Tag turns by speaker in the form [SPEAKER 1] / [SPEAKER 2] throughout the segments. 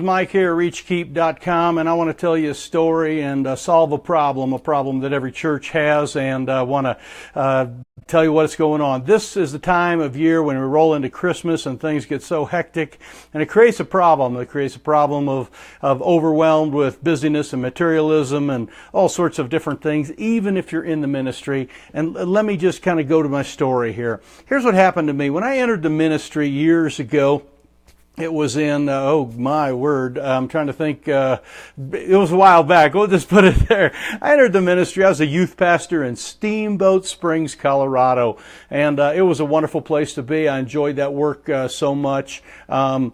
[SPEAKER 1] Mike here at ReachKeep.com, and I want to tell you a story and solve a problem that every church has, and I want to tell you what's going on. This is the time of year when we roll into Christmas and things get so hectic, and it creates a problem. It creates a problem of overwhelmed with busyness and materialism and all sorts of different things, even if you're in the ministry. And let me just kind of go to my story here. Here's what happened to me. When I entered the ministry years ago, it was in, oh my word, I'm trying to think, it was a while back. We'll just put it there. I entered the ministry. I was a youth pastor in Steamboat Springs, Colorado. And it was a wonderful place to be. I enjoyed that work so much. We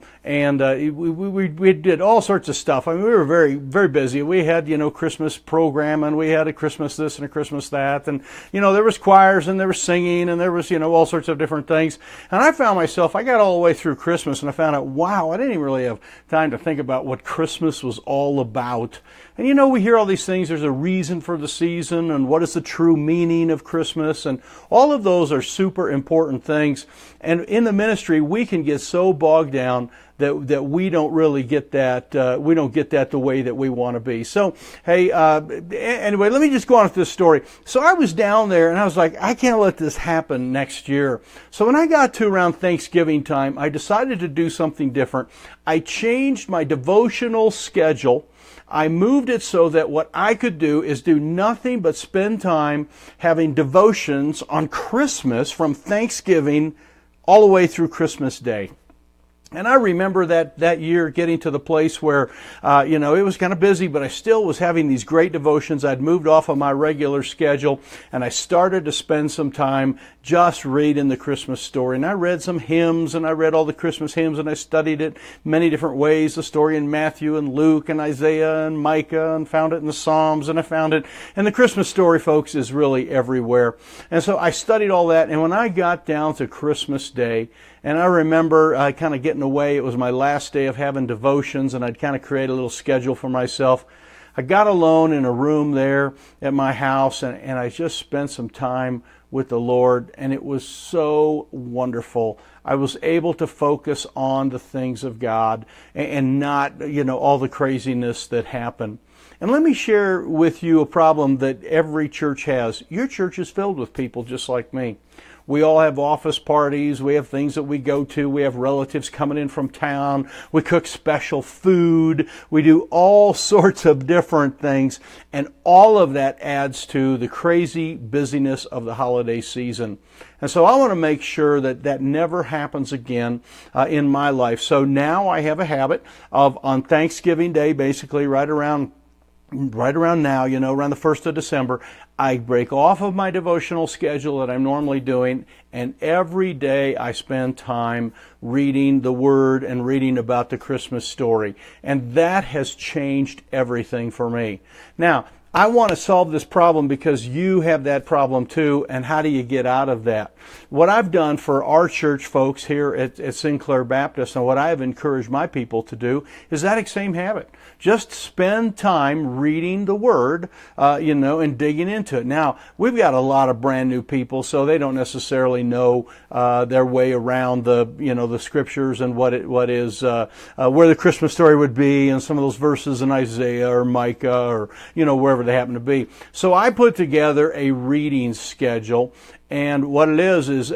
[SPEAKER 1] did all sorts of stuff. I mean, we were very, very busy. We had, Christmas program, and we had a Christmas this and a Christmas that. And, there was choirs and there was singing and there was, all sorts of different things. And I found myself, I got all the way through Christmas and I found out, wow, I didn't even really have time to think about what Christmas was all about. And we hear all these things, there's a reason for the season, and what is the true meaning of Christmas, and all of those are super important things. And in the ministry, we can get so bogged down that we don't really get that, we don't get that the way that we want to be. So, hey, anyway, let me just go on with this story. So I was down there, and I was like, I can't let this happen next year. So when I got to around Thanksgiving time, I decided to do something different. I changed my devotional schedule. I moved it so that what I could do is do nothing but spend time having devotions on Christmas from Thanksgiving all the way through Christmas Day. And I remember that year getting to the place where, it was kind of busy, but I still was having these great devotions. I'd moved off of my regular schedule, and I started to spend some time just reading the Christmas story. And I read some hymns, and I read all the Christmas hymns, and I studied it many different ways, the story in Matthew and Luke and Isaiah and Micah, and found it in the Psalms, and I found it. And the Christmas story, folks, is really everywhere. And so I studied all that, and when I got down to Christmas Day, and I remember kind of getting away. It was my last day of having devotions, and I'd kind of create a little schedule for myself. I got alone in a room there at my house, and I just spent some time with the Lord, and it was so wonderful. I was able to focus on the things of God and not, all the craziness that happened. And let me share with you a problem that every church has. Your church is filled with people just like me. We all have office parties. We have things that we go to. We have relatives coming in from town. We cook special food. We do all sorts of different things. And all of that adds to the crazy busyness of the holiday season. And so I want to make sure that that never happens again in my life. So now I have a habit of on Thanksgiving Day, basically right around now, around the 1st of December, I break off of my devotional schedule that I'm normally doing, and every day I spend time reading the Word and reading about the Christmas story. And that has changed everything for me. Now, I want to solve this problem because you have that problem too, and how do you get out of that? What I've done for our church folks here at Sinclair Baptist, and what I have encouraged my people to do, is that same habit. Just spend time reading the Word, and digging into it. Now, we've got a lot of brand new people, so they don't necessarily know their way around the Scriptures and where the Christmas story would be, and some of those verses in Isaiah or Micah or wherever they happen to be. So I put together a reading schedule. And what it is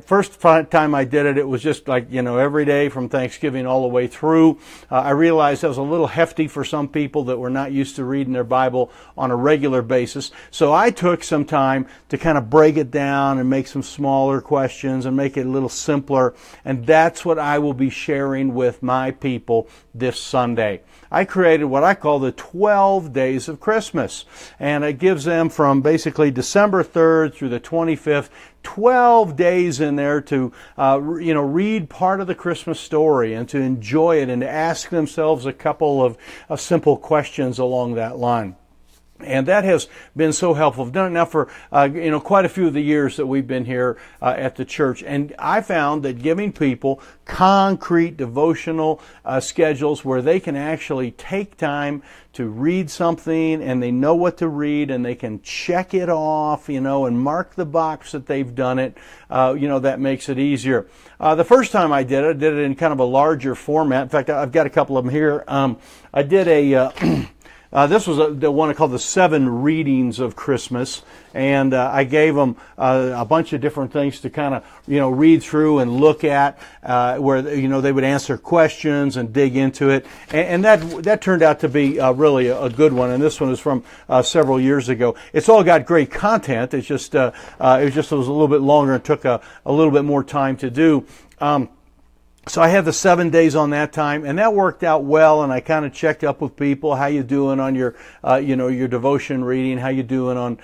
[SPEAKER 1] first time I did it, it was just like, every day from Thanksgiving all the way through. I realized that was a little hefty for some people that were not used to reading their Bible on a regular basis. So I took some time to kind of break it down and make some smaller questions and make it a little simpler. And that's what I will be sharing with my people this Sunday. I created what I call the 12 days of Christmas. And it gives them from basically December 3rd through the 25th, 12 days in there to, read part of the Christmas story and to enjoy it and to ask themselves a couple of simple questions along that line. And that has been so helpful. I've done it now for quite a few of the years that we've been here at the church, and I found that giving people concrete devotional schedules where they can actually take time to read something and they know what to read and they can check it off, and mark the box that they've done it. That makes it easier. The first time I did it in kind of a larger format. In fact, I've got a couple of them here. I did this was the one called the 7 Readings of Christmas, and I gave them a bunch of different things to kind of read through and look at, where they would answer questions and dig into it, and that turned out to be really a good one. And this one is from several years ago. It's all got great content. It's just it was a little bit longer and took a little bit more time to do. So I had the 7 days on that time, and that worked out well. And I kind of checked up with people, how you doing on your, your devotion reading, how you doing on,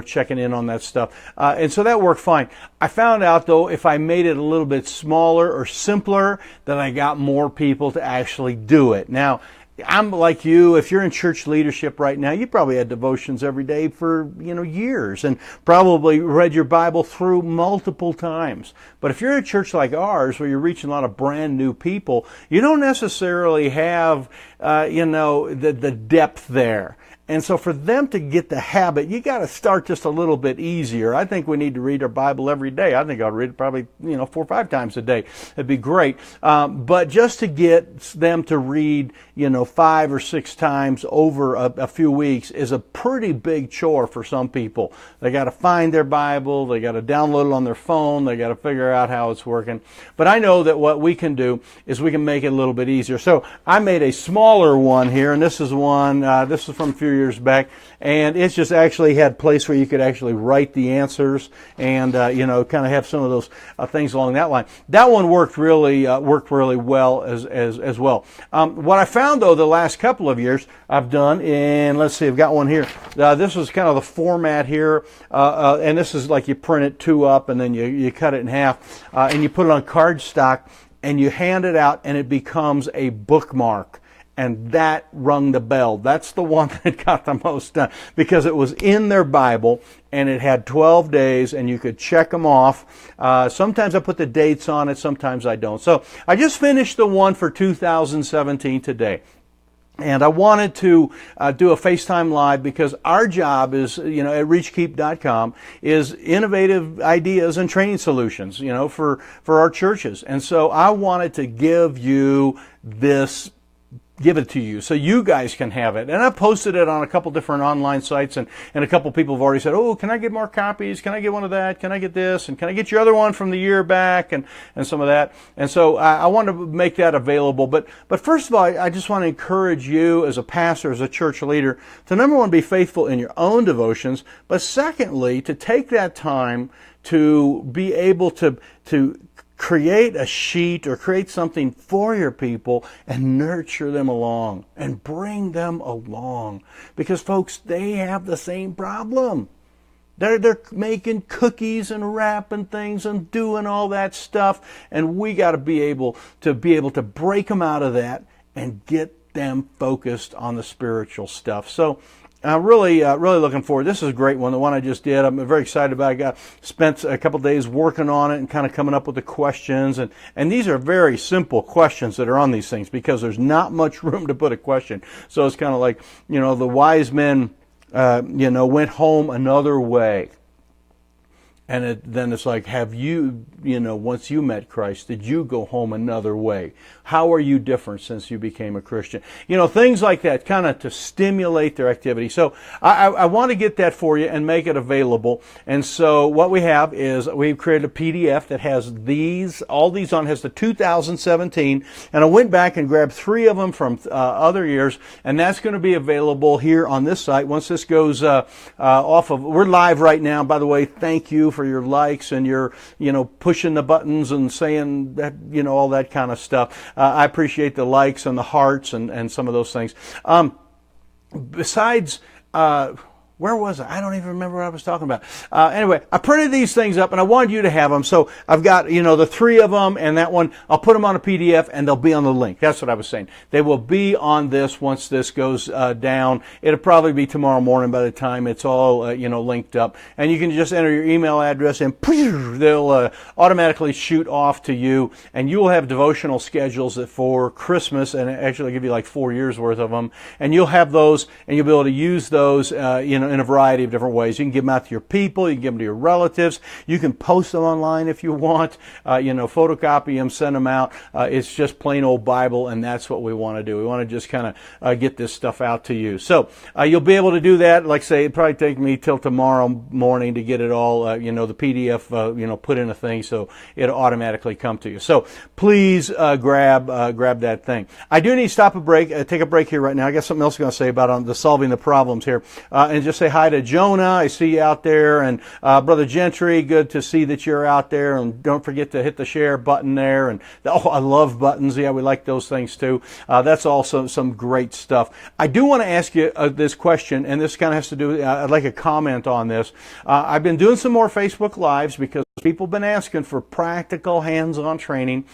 [SPEAKER 1] checking in on that stuff. And so that worked fine. I found out though, if I made it a little bit smaller or simpler, that I got more people to actually do it. Now, I'm like you. If you're in church leadership right now, you probably had devotions every day for, years and probably read your Bible through multiple times. But if you're in a church like ours, where you're reaching a lot of brand new people, you don't necessarily have, the depth there. And so for them to get the habit, you got to start just a little bit easier. I think we need to read our Bible every day. I think I'll read it probably, 4 or 5 times a day. It'd be great. But just to get them to read, 5 or 6 times over a few weeks is a pretty big chore for some people. They got to find their Bible. They got to download it on their phone. They got to figure out how it's working. But I know that what we can do is we can make it a little bit easier. So I made a smaller one here, and this is one, this is from a few years back, and it's just actually had a place where you could actually write the answers and kind of have some of those things along that line. That one worked really well as well. What I found though the last couple of years I've done, and let's see, I've got one here. This was kind of the format here, and this is like you print it 2 up and then you cut it in half, and you put it on cardstock and you hand it out, and it becomes a bookmark. And that rung the bell. That's the one that got the most done, because it was in their Bible and it had 12 days and you could check them off. Sometimes I put the dates on it, sometimes I don't. So I just finished the one for 2017 today. And I wanted to do a FaceTime Live, because our job is, at reachkeep.com, is innovative ideas and training solutions, for our churches. And so I wanted to give it to you so you guys can have it. And I posted it on a couple different online sites, and a couple people have already said, oh, can I get more copies? Can I get one of that? Can I get this? And can I get your other one from the year back? And some of that. And so I want to make that available. But first of all, I just want to encourage you as a pastor, as a church leader, to number one, be faithful in your own devotions. But secondly, to take that time to be able to create a sheet or create something for your people and nurture them along and bring them along. Because folks, they have the same problem. They're making cookies and wrapping things and doing all that stuff. And we got to be able to break them out of that and get them focused on the spiritual stuff. So I'm really looking forward. This is a great one, the one I just did. I'm very excited about it. Spent a couple days working on it and kind of coming up with the questions. And these are very simple questions that are on these things, because there's not much room to put a question. So it's kind of like, the wise men, went home another way. And then it's like, have you, once you met Christ, did you go home another way? How are you different since you became a Christian? Things like that, kind of to stimulate their activity. So I want to get that for you and make it available. And so what we have is we've created a PDF that has all these on, has the 2017. And I went back and grabbed 3 of them from other years. And that's going to be available here on this site. Once this goes off of, we're live right now. By the way, thank you for your likes and your, pushing the buttons and saying that, all that kind of stuff. I appreciate the likes and the hearts and some of those things. Besides, Where was I? I don't even remember what I was talking about. Anyway, I printed these things up and I wanted you to have them. So I've got, the 3 of them and that one. I'll put them on a PDF and they'll be on the link. That's what I was saying. They will be on this once this goes down. It'll probably be tomorrow morning by the time it's all, linked up. And you can just enter your email address and they'll automatically shoot off to you. And you will have devotional schedules for Christmas, and actually I'll give you like 4 years worth of them. And you'll have those and you'll be able to use those, in a variety of different ways. You can give them out to your people, you can give them to your relatives, you can post them online if you want, photocopy them, send them out. It's just plain old Bible, and that's what we want to do. We want to just kind of get this stuff out to you. So you'll be able to do that. Like I say, it'll probably take me till tomorrow morning to get it all, the PDF, put in a thing so it'll automatically come to you. So please grab that thing. I do need to stop a break, take a break here right now. I got something else I'm going to say about the solving the problems here, and just say hi to Jonah. I see you out there, and Brother Gentry, good to see that you're out there, and don't forget to hit the share button there. And I love buttons. Yeah, we like those things too. That's also some great stuff. I do want to ask you this question, and this kind of has to do, I'd like a comment on this. I've been doing some more Facebook Lives because people have been asking for practical hands-on training.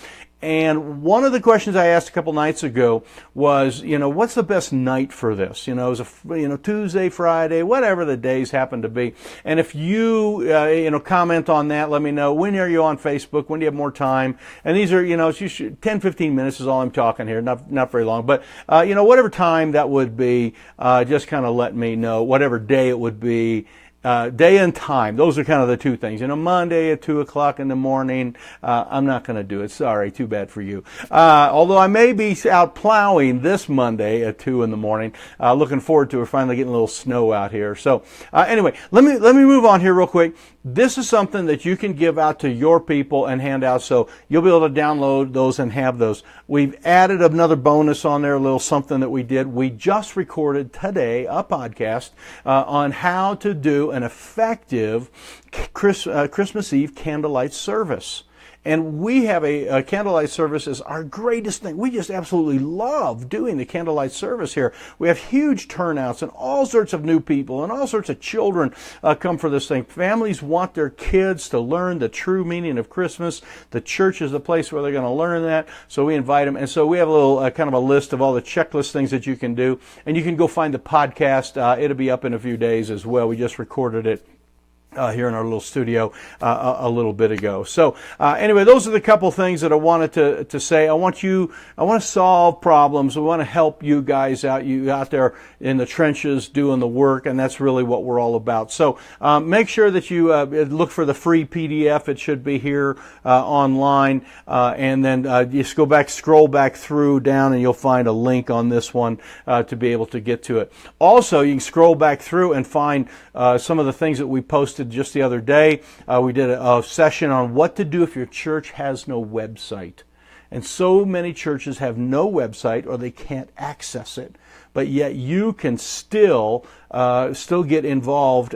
[SPEAKER 1] And one of the questions I asked a couple nights ago was, what's the best night for this? Is a Tuesday, Friday, whatever the days happen to be. And if you, comment on that, let me know. When are you on Facebook? When do you have more time? And these are, it's 10, 15 minutes is all I'm talking here. Not very long. But, whatever time that would be, just kind of let me know. Whatever day it would be. Day and time, those are kind of the two things. Monday at 2 o'clock in the morning, I'm not going to do it. Sorry, too bad for you. Although I may be out plowing this Monday at 2 in the morning. Looking forward to it. We're finally getting a little snow out here. So anyway, let me move on here real quick. This is something that you can give out to your people and hand out, so you'll be able to download those and have those. We've added another bonus on there, a little something that we did. We just recorded today a podcast on how to do an effective Christmas Eve candlelight service. And we have a candlelight service as our greatest thing. We just absolutely love doing the candlelight service here. We have huge turnouts and all sorts of new people and all sorts of children come for this thing. Families want their kids to learn the true meaning of Christmas. The church is the place where they're going to learn that. So we invite them. And so we have a little kind of a list of all the checklist things that you can do. And you can go find the podcast. It'll be up in a few days as well. We just recorded it here in our little studio a little bit ago. So anyway, those are the couple things that I wanted to say. I want to solve problems. We want to help you guys out, you out there in the trenches doing the work, and that's really what we're all about. So make sure that you look for the free PDF. It should be here online, and then just scroll back through down, and you'll find a link on this one to be able to get to it. Also, you can scroll back through and find some of the things that we posted just the other day. We did a session on what to do if your church has no website. And so many churches have no website or they can't access it. But yet you can still get involved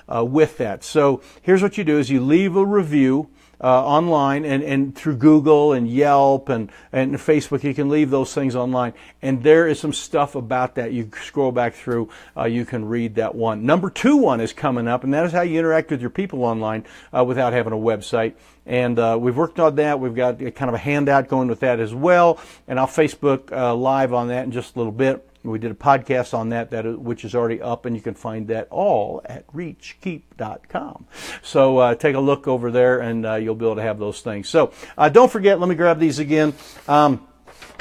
[SPEAKER 1] with that. So here's what you do is you leave a review online and through Google and Yelp and Facebook. You can leave those things online, and there is some stuff about that. You scroll back through, you can read that one. Number 2 one is coming up, and that is how you interact with your people online without having a website. And we've worked on that. We've got kind of a handout going with that as well, and I'll Facebook live on that in just a little bit. We did a podcast on that which is already up, and you can find that all at reachkeep.com. So take a look over there, and you'll be able to have those things. So don't forget, let me grab these again.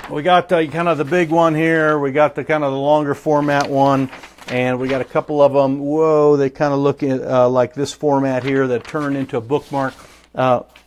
[SPEAKER 1] We got kind of the big one here. We got the kind of the longer format one. And we got a couple of them. Whoa, they kind of look like this format here that turn into a bookmark.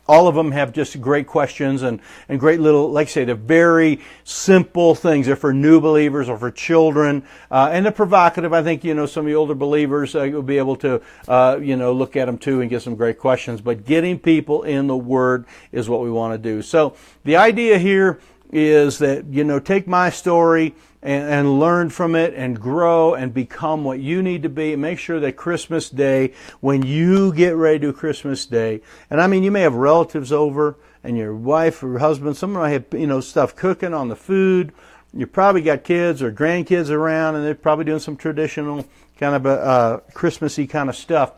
[SPEAKER 1] All of them have just great questions and great little, like I say, they're very simple things. They're for new believers or for children. And they're provocative. I think, some of the older believers will be able to, look at them too and get some great questions. But getting people in the Word is what we want to do. So the idea here is that, take my story and learn from it and grow and become what you need to be. And make sure that Christmas Day, when you get ready to do Christmas Day, and I mean, you may have relatives over and your wife or husband, someone might have, stuff cooking on the food. You probably got kids or grandkids around, and they're probably doing some traditional kind of Christmassy kind of stuff.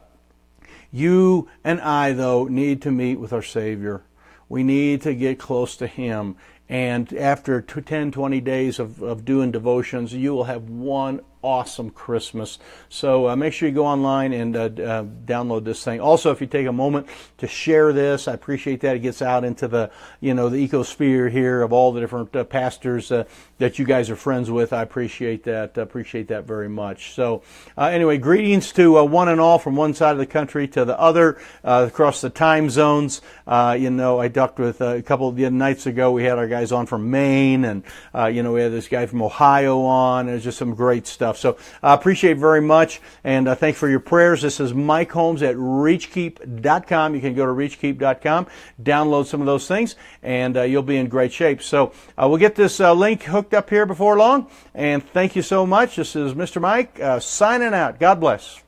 [SPEAKER 1] You and I, though, need to meet with our Savior. We need to get close to Him. And after 10, 20 days of doing devotions, you will have one awesome Christmas. So make sure you go online and download this thing. Also, if you take a moment to share this, I appreciate that. It gets out into the ecosphere here of all the different pastors that you guys are friends with. I appreciate that. Appreciate that very much. So anyway, greetings to one and all from one side of the country to the other, across the time zones. I talked with a couple of nights ago. We had our guys on from Maine, and we had this guy from Ohio on. There's just some great stuff. So I appreciate it very much, and thanks for your prayers. This is Mike Holmes at ReachKeep.com. You can go to ReachKeep.com, download some of those things, and you'll be in great shape. So we'll get this link hooked up here before long, and thank you so much. This is Mr. Mike signing out. God bless.